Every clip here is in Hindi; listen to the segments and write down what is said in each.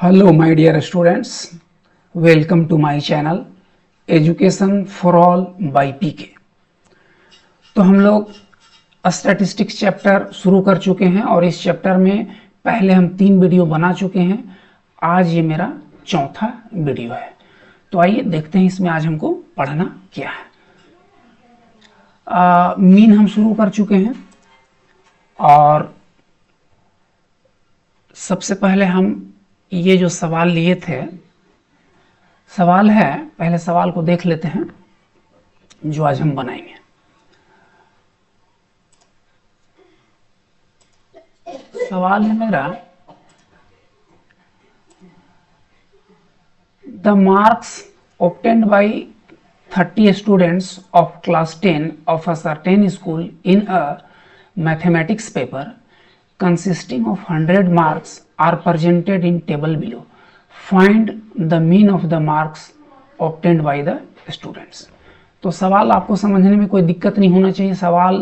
Hello my dear students, welcome to my channel Education for All by PK। तो हम लोग स्टैटिस्टिक्स चैप्टर शुरू कर चुके हैं और इस चैप्टर में पहले हम 3 वीडियो बना चुके हैं। आज ये मेरा चौथा वीडियो है। तो आइए देखते हैं इसमें आज हमको पढ़ना क्या है। मीन हम शुरू कर चुके हैं और सबसे पहले हम ये जो सवाल लिए थे, सवाल है, पहले सवाल को देख लेते हैं जो आज हम बनाएंगे। सवाल है मेरा, the marks obtained by 30 students of class 10 of a certain school in a mathematics paper consisting of 100 marks are presented in table below. Find the mean of the marks obtained by the students। तो सवाल आपको समझने में कोई दिक्कत नहीं होना चाहिए। सवाल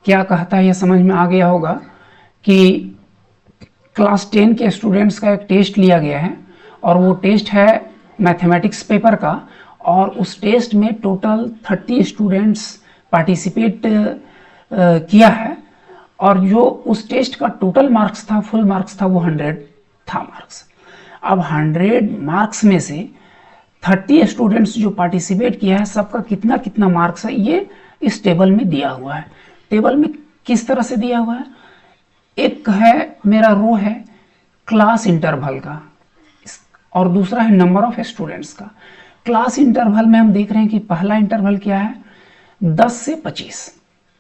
क्या कहता है ये समझ में आ गया होगा कि क्लास 10 के स्टूडेंट्स का एक टेस्ट लिया गया है और वो टेस्ट है मैथमेटिक्स पेपर का, और उस टेस्ट में टोटल 30 स्टूडेंट्स पार्टिसिपेट किया है और जो उस टेस्ट का टोटल मार्क्स था, फुल मार्क्स था, वो 100 था मार्क्स। अब 100 मार्क्स में से 30 स्टूडेंट्स जो पार्टिसिपेट किया है सबका कितना कितना मार्क्स है ये इस टेबल में दिया हुआ है। टेबल में किस तरह से दिया हुआ है, एक है मेरा रो है क्लास इंटरवल का और दूसरा है नंबर ऑफ स्टूडेंट्स का। क्लास इंटरवल में हम देख रहे हैं कि पहला इंटरवल क्या है 10 से 25।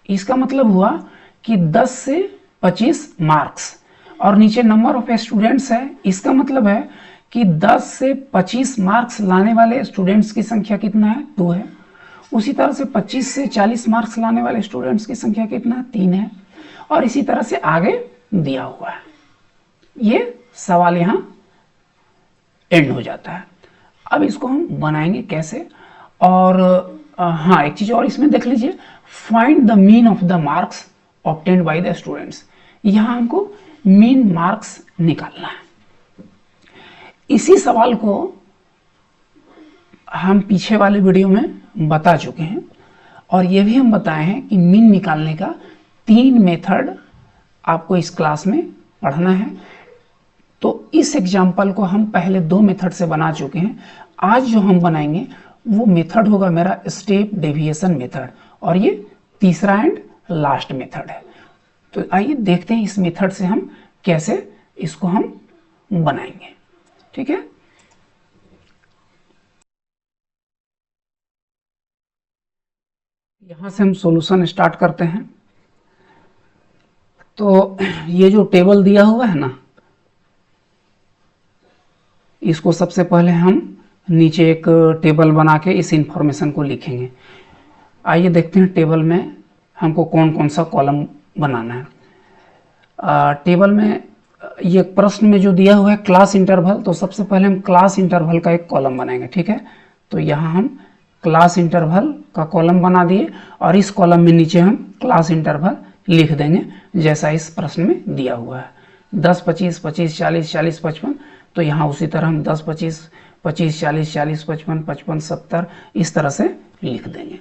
इसका मतलब हुआ कि 10 से 25 मार्क्स, और नीचे नंबर ऑफ स्टूडेंट्स है। इसका मतलब है कि 10 से 25 मार्क्स लाने वाले स्टूडेंट्स की संख्या कितना है, 2 है। उसी तरह से 25 से 40 मार्क्स लाने वाले स्टूडेंट्स की संख्या कितना है, 3 है। और इसी तरह से आगे दिया हुआ है। ये सवाल यहाँ एंड हो जाता है। अब इसको हम बनाएंगे कैसे, और हाँ एक चीज और इसमें देख लीजिए, find the mean of the marks obtained by the students. यहाँ हमको मीन मार्क्स निकालना है। इसी सवाल को हम पीछे वाले वीडियो में बता चुके हैं और ये भी हम बताए हैं कि मीन निकालने का 3 मेथड आपको इस क्लास में पढ़ना है। तो इस एग्जाम्पल को हम पहले 2 मेथड से बना चुके हैं। आज जो हम बनाएंगे वो मेथड होगा मेरा स्टेप डेविएशन मेथड, और ये तीसरा एंड लास्ट मेथड है। तो आइए देखते हैं इस मेथड से हम कैसे इसको हम बनाएंगे। ठीक है, यहां से हम सॉल्यूशन स्टार्ट करते हैं। तो ये जो टेबल दिया हुआ है ना, इसको सबसे पहले हम नीचे एक टेबल बना के इस इंफॉर्मेशन को लिखेंगे। आइए देखते हैं टेबल में हमको कौन कौन सा कॉलम बनाना है। टेबल में ये प्रश्न में जो दिया हुआ है क्लास इंटरवल, तो सबसे पहले हम क्लास इंटरवल का एक कॉलम बनाएंगे। ठीक है, तो यहाँ हम क्लास इंटरवल का कॉलम बना दिए और इस कॉलम में नीचे हम क्लास इंटरवल लिख देंगे जैसा इस प्रश्न में दिया हुआ है। 10 25 25 40 40 55, तो यहाँ उसी तरह हम 10 25 25 40 40 55 55 70 इस तरह से लिख देंगे।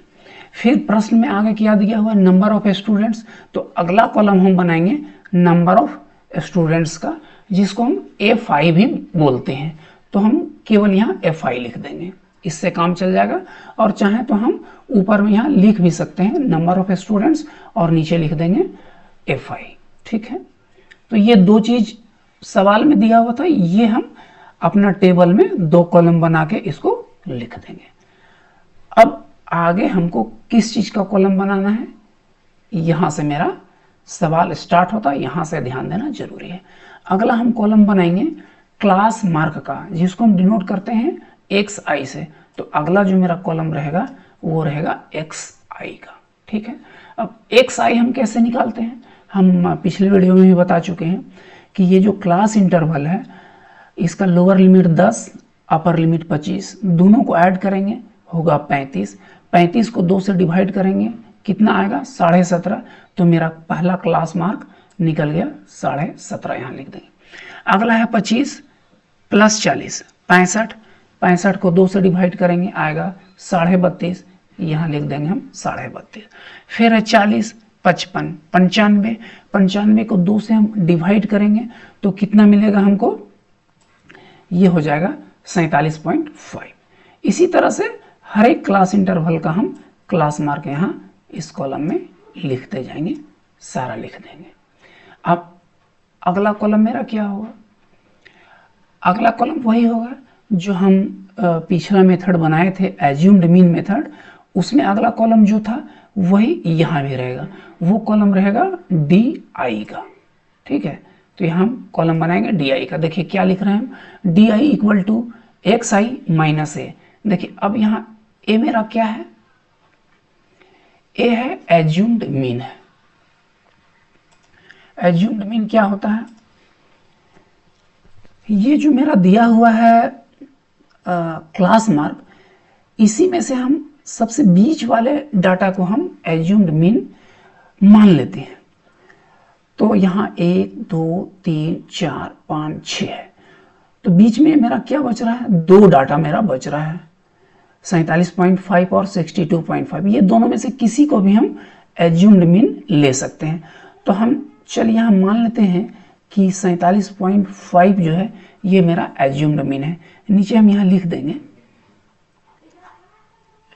फिर प्रश्न में आगे क्या दिया हुआ है, नंबर ऑफ स्टूडेंट्स, तो अगला कॉलम हम बनाएंगे नंबर ऑफ स्टूडेंट्स का, जिसको हम FI भी बोलते हैं। तो हम केवल यहाँ FI लिख देंगे, इससे काम चल जाएगा। और चाहे तो हम ऊपर में यहाँ लिख भी सकते हैं नंबर ऑफ स्टूडेंट्स और नीचे लिख देंगे FI। ठीक है, तो ये 2 चीज सवाल में दिया हुआ था, ये हम अपना टेबल में 2 कॉलम बना के इसको लिख देंगे। अब आगे हमको किस चीज का कॉलम बनाना है, यहां से मेरा सवाल स्टार्ट होता है, यहां से ध्यान देना जरूरी है। अगला हम कॉलम बनाएंगे क्लास मार्क का, जिसको हम डिनोट करते हैं XI से। तो अगला जो मेरा कॉलम रहेगा वो रहेगा XI का। ठीक है, अब XI हम कैसे निकालते हैं, हम पिछले वीडियो में भी बता चुके हैं कि ये जो क्लास इंटरवल है इसका लोअर लिमिट 10, अपर लिमिट 25, दोनों को ऐड करेंगे होगा 35। 35 को 2 से डिवाइड करेंगे, कितना आएगा 17.5। तो मेरा पहला क्लास मार्क निकल गया 17.5, यहाँ लिख देंगे। अगला है 25, प्लस 40 65, 65 को 2 से डिवाइड करेंगे आएगा 32.5, यहाँ लिख देंगे हम 32.5। फिर है 40 55 95, 95 को 2 से हम डिवाइड करेंगे तो कितना मिलेगा हमको, ये हो जाएगा 47.5। इसी तरह से हर एक क्लास इंटरवल का हम क्लास मार्क यहाँ इस कॉलम में लिखते जाएंगे, सारा लिख देंगे। अब अगला कॉलम मेरा क्या होगा, अगला कॉलम वही होगा जो हम पिछला मेथड बनाए थे एज्यूम्ड मीन मेथड, उसमें अगला कॉलम जो था वही यहाँ भी रहेगा, वो कॉलम रहेगा डी आई का। ठीक है, तो यहाँ हम कॉलम बनाएंगे डी आई का। देखिए क्या लिख रहे हैं हम, D I equal to X I minus A. देखिए अब यहाँ ए मेरा क्या है, ए है एज्यूम्ड मीन है। एज्यूम्ड मीन क्या होता है, ये जो मेरा दिया हुआ है क्लास मार्क, इसी में से हम सबसे बीच वाले डाटा को हम एज्यूम्ड मीन मान लेते हैं। तो यहाँ 1 2 3 4 5 6 है, तो बीच में मेरा क्या बच रहा है, 2 डाटा मेरा बच रहा है 47.5 और 62.5। ये दोनों में से किसी को भी हम एज्यूम्ड मीन ले सकते हैं। तो हम चलिए यहाँ मान लेते हैं कि 47.5 जो है ये मेरा एज्यूम्ड मीन है। नीचे हम यहाँ लिख देंगे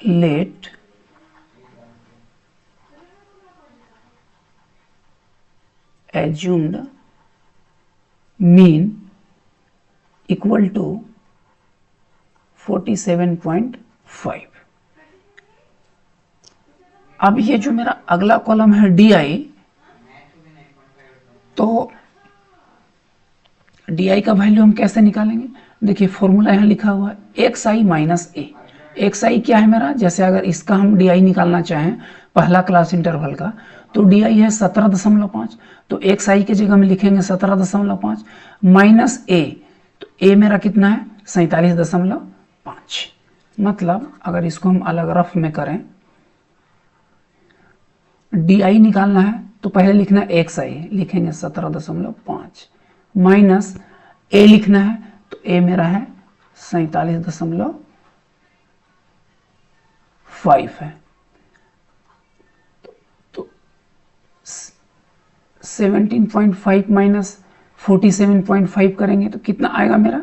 let assumed mean equal to 47.5। अब ये जो मेरा अगला कॉलम है डी आई, तो डी आई का वैल्यू हम कैसे निकालेंगे, देखिए फॉर्मूला यहाँ लिखा हुआ है x I minus A. X आई क्या है मेरा, जैसे अगर इसका हम डी आई निकालना चाहें पहला क्लास इंटरवल का, तो डी आई है 17.5, तो एक्स आई की जगह में लिखेंगे 17.5 माइनस ए, तो ए मेरा कितना है 47.5। मतलब अगर इसको हम अलग रफ में करें, डी आई निकालना है तो पहले लिखना है एक्स आई, लिखेंगे 17.5 माइनस ए लिखना है, तो ए मेरा है 47.5 है। तो 17.5 माइनस 47.5 करेंगे तो कितना आएगा मेरा,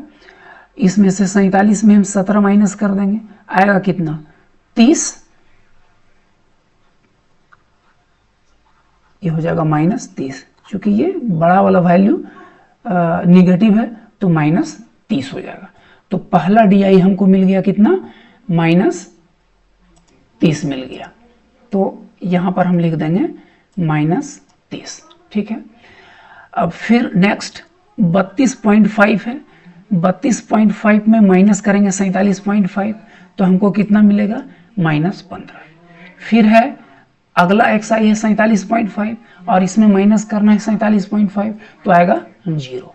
इसमें से 47 में हम 17 माइनस कर देंगे, आएगा कितना 30, ये हो जाएगा -30। क्योंकि ये बड़ा वाला वैल्यू निगेटिव है तो -30 हो जाएगा। तो पहला डी आई हमको मिल गया कितना, -30 मिल गया, तो यहाँ पर हम लिख देंगे -30। ठीक है, अब फिर नेक्स्ट 32.5 है, 32.5 में माइनस करेंगे 47.5, तो हमको कितना मिलेगा -15। फिर है अगला एक्स आई है 47.5 और इसमें माइनस करना है 47.5, तो आएगा 0।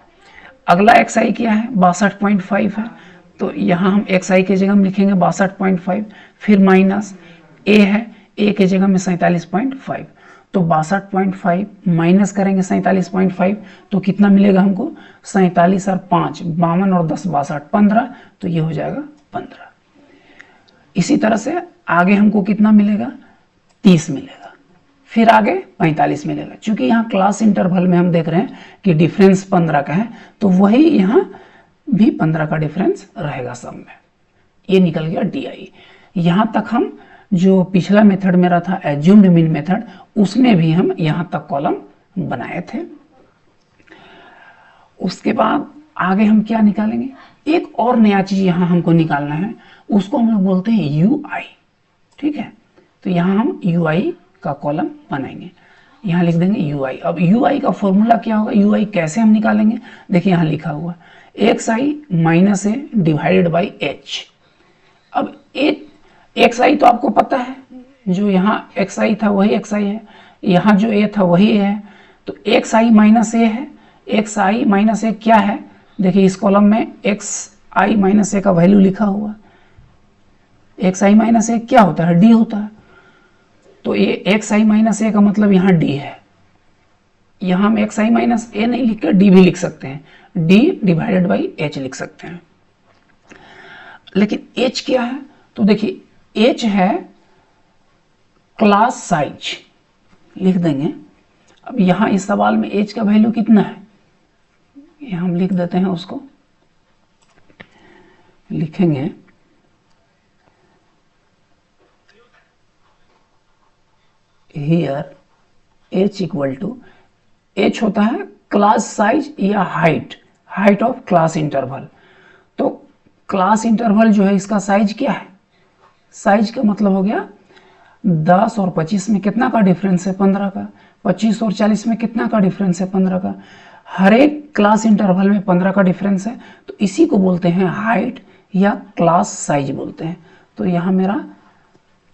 अगला एक्स आई क्या है 62.5 है, तो यहाँ हम एक्स आई की जगह में लिखेंगे 62.5, फिर माइनस ए है, ए की जगह में 47.5, तो 62.5 माइनस करेंगे 47.5, तो कितना मिलेगा हमको 47 और 5 52 और 10 62 15, तो ये हो जाएगा 15। इसी तरह से आगे हमको कितना मिलेगा 30 मिलेगा, फिर आगे 45 मिलेगा। क्योंकि यहाँ क्लास इंटरवल में हम देख रहे हैं कि डिफरेंस 15 का है, तो वही यहाँ भी 15 का डिफरेंस रहेगा सब में। ये निकल गया डी आई। यहाँ तक हम जो पिछला मेथड मेरा था एज्यूम्ड मीन मेथड, उसमें भी हम यहाँ तक कॉलम बनाए थे। उसके बाद आगे हम क्या निकालेंगे, एक और नया चीज यहाँ हमको निकालना है, उसको हम लोग बोलते हैं यू आई। ठीक है, तो यहाँ हम यू आई का कॉलम बनाएंगे, यहाँ लिख देंगे यू आई। अब यू आई का फॉर्मूला क्या होगा, यू आई कैसे हम निकालेंगे, देखिए यहाँ लिखा हुआ x I minus A divided by H. अब एक्स आई तो आपको पता है, जो यहाँ एक्स आई था वही एक्स आई है, यहाँ जो ए था वही ए है, तो एक्स आई माइनस ए है। एक्स आई माइनस ए क्या है, देखिए इस कॉलम में एक्स आई माइनस ए का वैल्यू लिखा हुआ। एक्स आई माइनस ए क्या होता है, डी होता है, तो ये एक्स आई माइनस ए का मतलब यहाँ डी है, यहाँ हम एक्स आई माइनस ए नहीं लिख कर डी भी लिख सकते हैं, डी डिवाइडेड बाई एच लिख सकते हैं। लेकिन एच क्या है, तो देखिए एच है क्लास साइज, लिख देंगे। अब यहाँ इस सवाल में एच का वैल्यू कितना है, ये हम लिख देते हैं, उसको लिखेंगे here H equal to, H होता है क्लास साइज या हाइट ऑफ क्लास इंटरवल। तो क्लास इंटरवल जो है इसका साइज क्या है, साइज का मतलब हो गया 10 और 25 में कितना का डिफरेंस है, 15 का। 25 और 40 में कितना का डिफरेंस है, 15 का। हर एक क्लास इंटरवल में 15 का डिफरेंस है, तो इसी को बोलते हैं हाइट या क्लास साइज बोलते हैं। तो यहाँ मेरा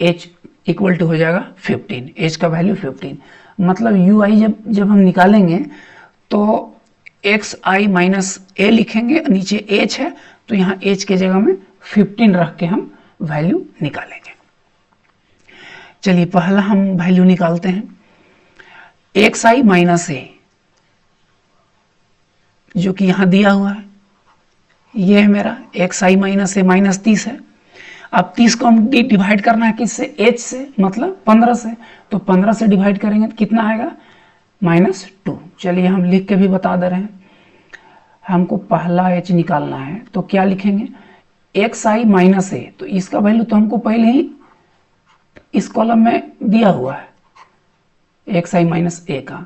h इक्वल टू हो जाएगा 15, h का वैल्यू 15। मतलब ui जब हम निकालेंगे तो एक्स आई माइनस ए लिखेंगे, नीचे h है तो यहाँ h के जगह में 15 रख के हम वैल्यू निकालेंगे। चलिए पहला हम वैल्यू निकालते हैं, एक्स आई माइनस ए जो कि यहाँ दिया हुआ है, ये है मेरा x I minus A minus 30 है। अब 30 को हम डिवाइड करना है किससे, h से, मतलब 15 से। तो 15 से डिवाइड करेंगे तो कितना आएगा, -2। चलिए हम लिख के भी बता दे रहे हैं, हमको पहला h निकालना है तो क्या लिखेंगे, एक्स आई माइनस ए। तो इसका वैल्यू तो हमको पहले ही इस कॉलम में दिया हुआ है, एक्स आई माइनस ए का।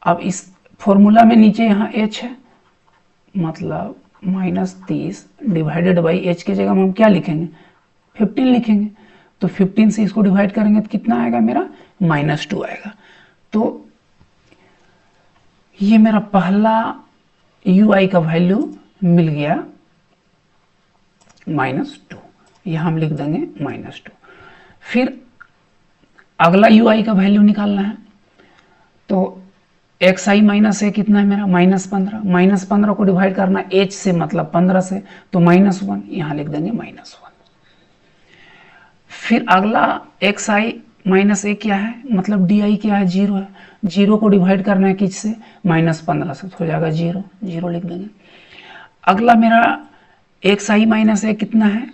अब इस फॉर्मूला में नीचे यहाँ h है, मतलब -30 डिवाइडेड बाई h की जगह में हम क्या लिखेंगे, 15 लिखेंगे। तो 15 से इसको डिवाइड करेंगे तो कितना आएगा मेरा, -2 आएगा। तो ये मेरा पहला ui का वैल्यू मिल गया -2, यह हम लिख देंगे -2। फिर अगला ui का वैल्यू निकालना है, तो एक्स आई माइनस ए कितना है मेरा, -15। -15 को डिवाइड करना h से, मतलब 15 से, तो -1, यहाँ लिख देंगे -1। फिर अगला एक्स आई माइनस ए क्या है, मतलब डी आई क्या है, 0 है। 0 को डिवाइड करना है किस से, -15 से, तो हो जाएगा 0 लिख देंगे। अगला मेरा एक्स आई माइनस ए कितना है,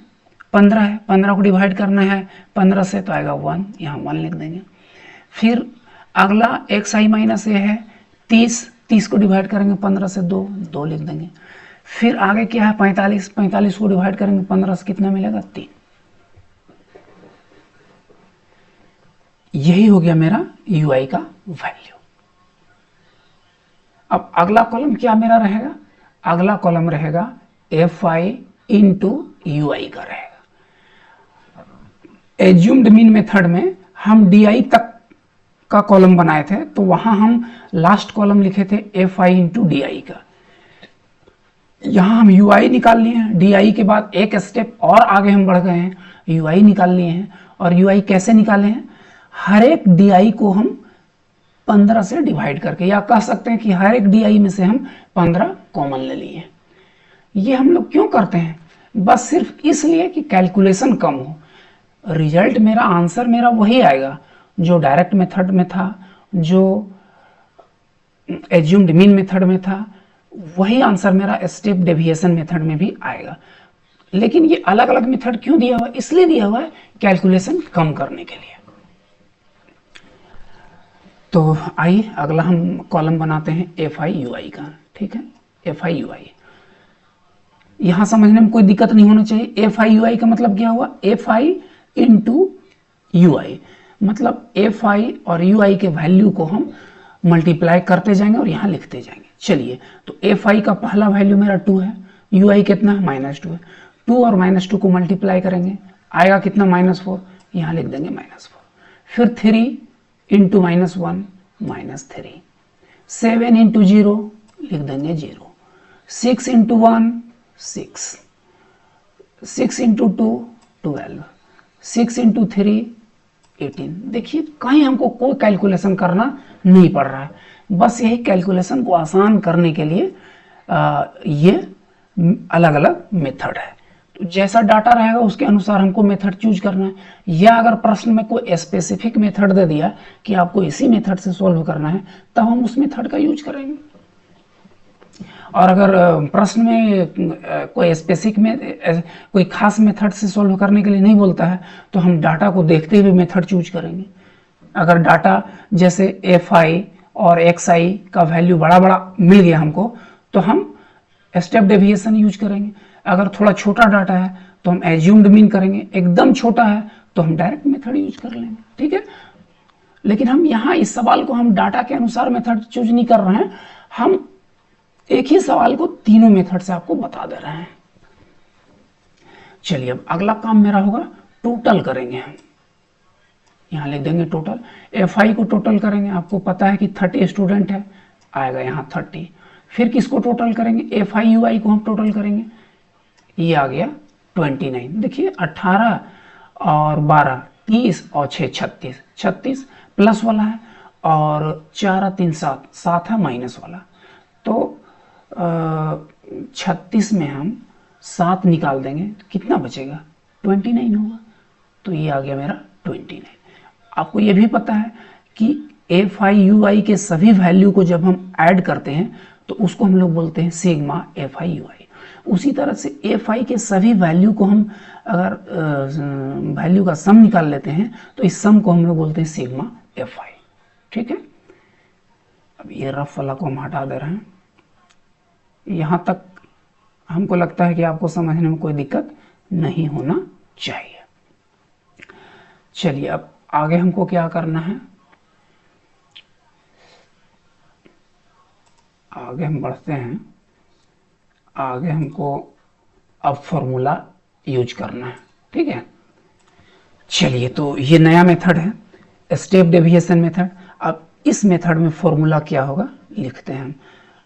15 है। 15 को डिवाइड करना है 15 से, तो आएगा 1, यहाँ 1 लिख देंगे। फिर अगला एक्स आई माइनस ए है 30 को डिवाइड करेंगे 15 से, 2 लिख देंगे। फिर आगे क्या है 45 को डिवाइड करेंगे 15 से, कितना मिलेगा, 3। यही हो गया मेरा ui का वैल्यू। अब अगला कॉलम क्या मेरा रहेगा, अगला कॉलम रहेगा fi इंटू ui का रहेगा। एज्यूम्ड मीन मेथड में हम di तक का कॉलम बनाए थे, तो वहां हम लास्ट कॉलम लिखे थे fi इंटू डी का। यहां हम ui निकाल लिए हैं, di के बाद एक स्टेप और आगे हम बढ़ गए हैं, ui निकाल लिए हैं। और ui कैसे निकाले हैं, हर एक di को हम 15 से डिवाइड करके, या कह सकते हैं कि हर एक di में से हम 15 कॉमन ले लिए। ये हम लोग क्यों करते हैं, बस सिर्फ इसलिए कि कैलकुलेशन कम हो। रिजल्ट मेरा, आंसर मेरा वही आएगा जो डायरेक्ट मेथड में था, जो एज्यूम्ड मीन मेथड में था, वही आंसर मेरा स्टेप डेविएशन मेथड में भी आएगा। लेकिन ये अलग अलग मेथड क्यों दिया हुआ है, इसलिए दिया हुआ है कैलकुलेशन कम करने के लिए। तो आइए अगला हम कॉलम बनाते हैं fi ui का, ठीक है। fi ui यहां समझने में कोई दिक्कत नहीं होना चाहिए। fi ui का मतलब क्या हुआ, fi इंटू ui, मतलब fi और ui के वैल्यू को हम मल्टीप्लाई करते जाएंगे और यहाँ लिखते जाएंगे। चलिए, तो fi का पहला वैल्यू मेरा 2 है, ui कितना है, -2 है। 2 और -2 को मल्टीप्लाई करेंगे, आएगा कितना, -4, यहाँ लिख देंगे -4। फिर 3 इंटू -1 -3, 7 इंटू 0 लिख देंगे 0, 6 इंटू 1 6, 6 इंटू 2 12, 6 इंटू 3 18। देखिए कहीं हमको कोई कैलकुलेशन करना नहीं पड़ रहा है, बस यही कैलकुलेशन को आसान करने के लिए ये अलग अलग मेथड है। तो जैसा डाटा रहेगा उसके अनुसार हमको मेथड चूज करना है। या अगर प्रश्न में कोई स्पेसिफिक मेथड दे दिया कि आपको इसी मेथड से सॉल्व करना है, तब हम उस मेथड का यूज करेंगे। और अगर प्रश्न में कोई स्पेसिफिक में कोई खास मेथड से सॉल्व करने के लिए नहीं बोलता है, तो हम डाटा को देखते हुए मेथड चूज करेंगे। अगर डाटा जैसे एफ आई और एक्स आई का वैल्यू बड़ा बड़ा मिल गया हमको, तो हम स्टेप डेविएशन यूज करेंगे। अगर थोड़ा छोटा डाटा है तो हम एज्यूम्ड मीन करेंगे, एकदम छोटा है तो हम डायरेक्ट मेथड यूज कर लेंगे। ठीक है, लेकिन हम यहाँ इस सवाल को हम डाटा के अनुसार मेथड चूज नहीं कर रहे हैं, हम एक ही सवाल को तीनों मेथड से आपको बता दे रहे हैं। चलिए अब अगला काम मेरा होगा टोटल करेंगे हम। यहाँ लिख देंगे टोटल, एफ आई को टोटल करेंगे। आपको पता है कि 30 स्टूडेंट है, आएगा यहाँ 30। फिर किसको टोटल करेंगे, एफ आई यू आई को हम टोटल करेंगे, ये आ गया 29। देखिए 18 और 12 30 और 6 36, 36 प्लस वाला है और 4 3 7, 7 है माइनस वाला। तो 36 में हम 7 निकाल देंगे तो कितना बचेगा, 29 होगा। तो ये आ गया मेरा 29। आपको ये भी पता है कि एफ आई यू आई के सभी वैल्यू को जब हम ऐड करते हैं तो उसको हम लोग बोलते हैं सिग्मा एफ आई यू आई। उसी तरह से एफ आई के सभी वैल्यू को हम अगर वैल्यू का सम निकाल लेते हैं तो इस सम को हम लोग बोलते हैं सिग्मा एफ आई। ठीक है, अब ये रफ वाला को हम हटा दे रहे हैं। यहाँ तक हमको लगता है कि आपको समझने में कोई दिक्कत नहीं होना चाहिए। चलिए अब आगे हमको क्या करना है, आगे हम बढ़ते हैं। आगे हमको अब फॉर्मूला यूज करना है। ठीक है, चलिए तो ये नया मेथड है, स्टेप डेविएशन मेथड। अब इस मेथड में फॉर्मूला क्या होगा लिखते हैं हम।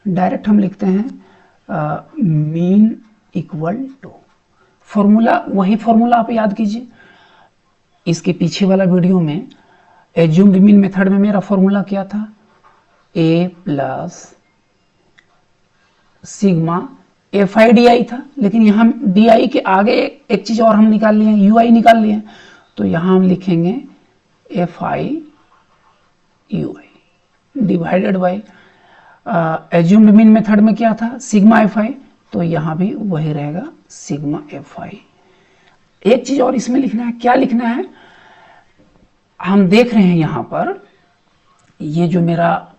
डायरेक्ट हम लिखते हैं मीन इक्वल टू, फॉर्मूला वही फॉर्मूला आप याद कीजिए। इसके पीछे वाला वीडियो में एज्यूम्ड मीन मेथड में मेरा फॉर्मूला क्या था, A plus sigma F I D I था, लेकिन यहाँ डी आई के आगे एक चीज और हम निकाल लिए, यू आई निकाल लिए। तो यहाँ हम लिखेंगे F I U I divided by assumed mean method में क्या था, सिग्मा एफ आई, तो यहाँ भी वही रहेगा सिग्मा एफ आई। एक चीज और इसमें लिखना है, क्या लिखना है, हम देख रहे हैं यहाँ पर ये जो मेरा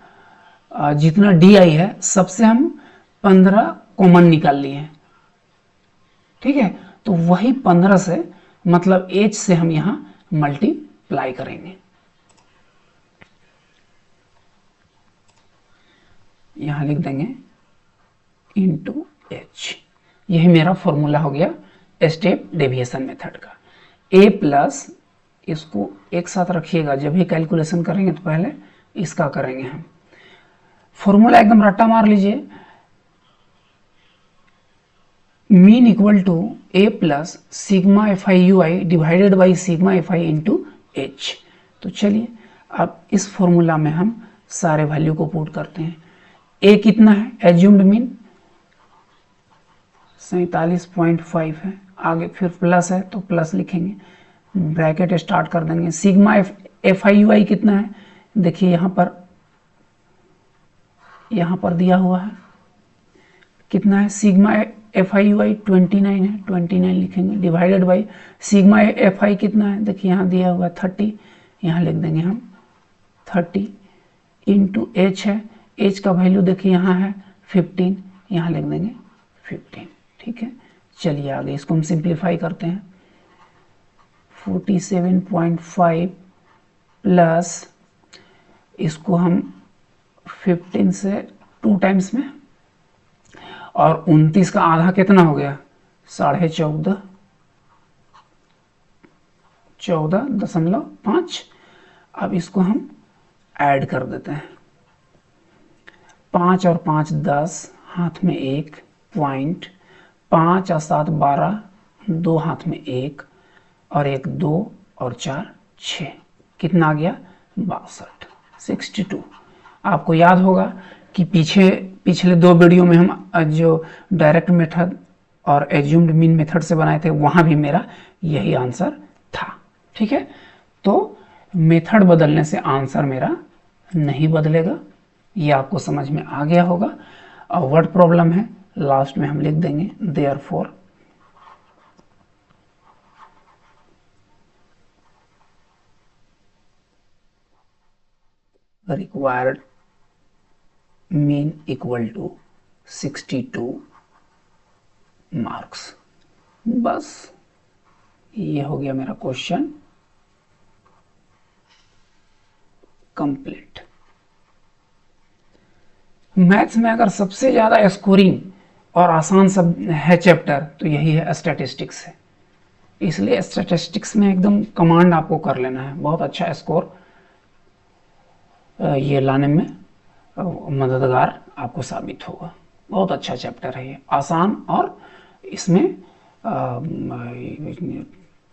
जितना डी आई है सबसे हम 15 कॉमन निकाल लिए हैं। ठीक है, तो वही 15 से मतलब एच से हम यहां मल्टीप्लाई करेंगे। यहां लिख देंगे इंटू एच। यही मेरा फॉर्मूला हो गया स्टेप डेविएशन मेथड का। ए प्लस, इसको एक साथ रखिएगा, जब भी कैलकुलेशन करेंगे तो पहले इसका करेंगे हम। फॉर्मूला एकदम रट्टा मार लीजिए, mean equal to A plus sigma F I U I divided by sigma F I into H. तो चलिए अब इस फॉर्मूला में हम सारे वैल्यू को पुट करते हैं। ए कितना है, एज्यूम्ड मीन 47.5 है, आगे फिर प्लस है तो प्लस लिखेंगे, ब्रैकेट स्टार्ट कर देंगे। सिग्मा एफ आई यू आई कितना है, देखिए यहाँ पर दिया हुआ है कितना है, सिग्मा एफ आई यू आई 29 है, 29 लिखेंगे डिवाइडेड बाई सिग्मा एफ आई कितना है, देखिए यहाँ दिया हुआ है 30, यहाँ लिख देंगे हम 30 इंटू एच है, एच का वैल्यू देखिए यहाँ है 15, यहाँ लिख देंगे 15। ठीक है, चलिए आगे इसको हम सिंप्लीफाई करते हैं। 47.5 प्लस इसको हम 15 से 2 टाइम्स में, और 29 का आधा कितना हो गया, 14.5, 14.5। अब इसको हम ऐड कर देते हैं, 5 और 5 10, हाथ में 1 पॉइंट, 5 और 7 12, 2 हाथ में 1 और 1 2 और 4 6, कितना आ गया 62, 62। आपको याद होगा कि पिछले 2 वीडियो में हम जो डायरेक्ट मेथड और एज्यूम्ड मीन मेथड से बनाए थे, वहां भी मेरा यही आंसर था। ठीक है, तो मेथड बदलने से आंसर मेरा नहीं बदलेगा, ये आपको समझ में आ गया होगा। वर्ड प्रॉब्लम है, लास्ट में हम लिख देंगे therefore required mean equal to 62 marks. बस ये हो गया मेरा क्वेश्चन कंप्लीट। मैथ्स में अगर सबसे ज्यादा स्कोरिंग और आसान सब है चैप्टर तो यही है स्टैटिस्टिक्स है, इसलिए स्टैटिस्टिक्स में एकदम कमांड आपको कर लेना है, बहुत अच्छा स्कोर ये लाने में मददगार आपको साबित होगा। बहुत अच्छा चैप्टर है ये, आसान, और इसमें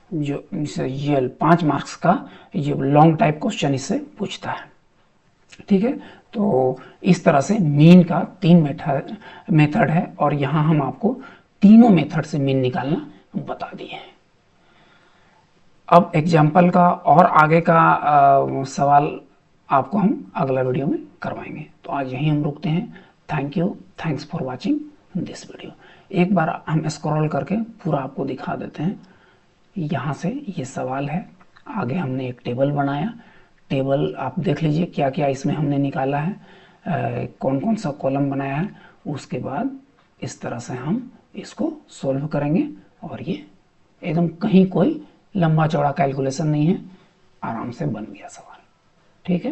जो ये 5 मार्क्स का ये लॉन्ग टाइप क्वेश्चन इससे पूछता है। ठीक है, तो इस तरह से मीन का 3 मेथड है, और यहाँ हम आपको तीनों मेथड से मीन निकालना बता दिए हैं। अब एग्जाम्पल का और आगे का सवाल आपको हम अगला वीडियो में करवाएंगे। तो आज यहीं हम रुकते हैं। Thank you, thanks for watching this video. एक बार हम स्क्रॉल करके पूरा आपको दिखा देते हैं। यहाँ से ये सवाल है, आगे हमने एक टेबल बनाया, टेबल आप देख लीजिए क्या क्या इसमें हमने निकाला है, कौन कौन सा कॉलम बनाया है। उसके बाद इस तरह से हम इसको सॉल्व करेंगे, और ये एकदम कहीं कोई लंबा चौड़ा कैलकुलेशन नहीं है, आराम से बन गया सवाल। ठीक है।